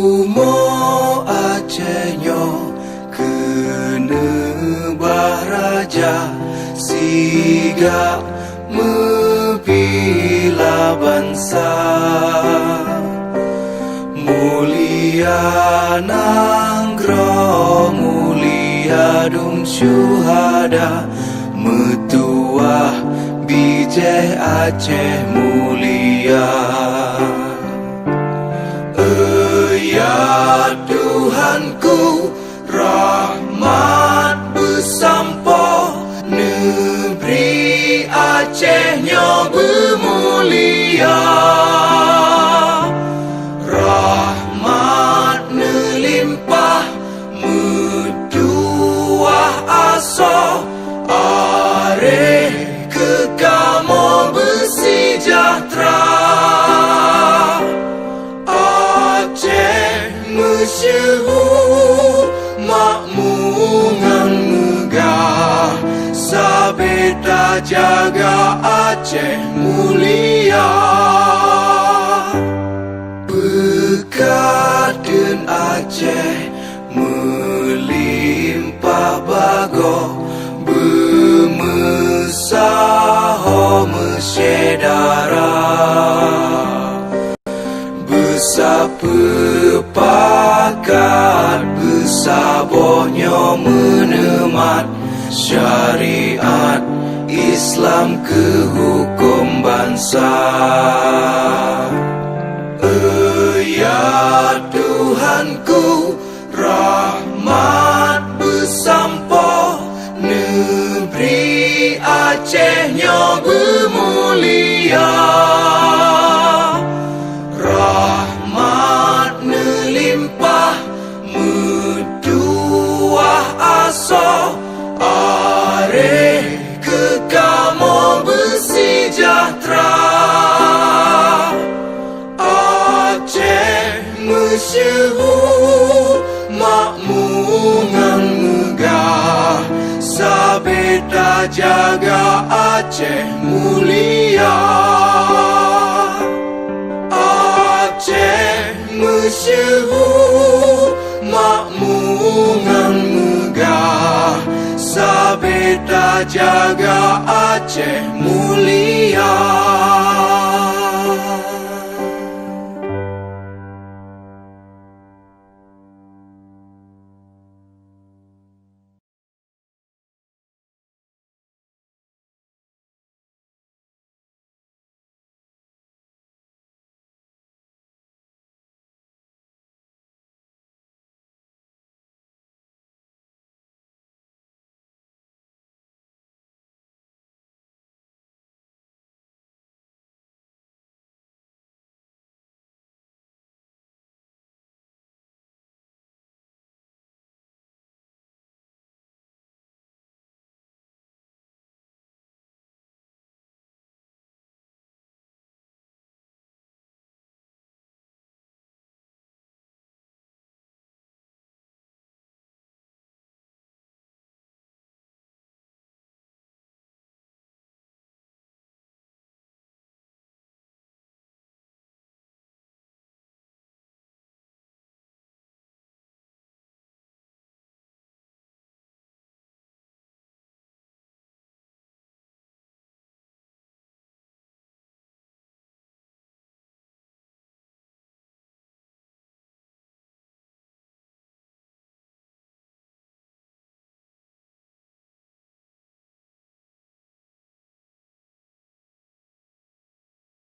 Umo Acehnya kena bahraja siga membela bangsa. Mulia nanggro mulia dung syuhada metuah bijeh Aceh mulia. Ya Tuhanku, rahmat bersampo, negeri Acehnya bermulia. Rahmat melimpah, metuah aso, areh kekamo bersejahtera. Masyhur makmungan megah, sabeta jaga Aceh mulia. Bekaden Aceh melimpah bago, bermesaho mesyedara. Sepakat besabohnya menemat syariat Islam ke hukum bangsa. Ya Tuhanku, rahmat bersampo, negeri Acehnya bermulia. Rahmat melimpah, metuah aso, areh kekamo bersejahtera. Aceh masyhur makmungan megah, sabeta jaga Aceh mulia. Aceh masyhur makmungan megah, sabeta jaga Aceh mulia.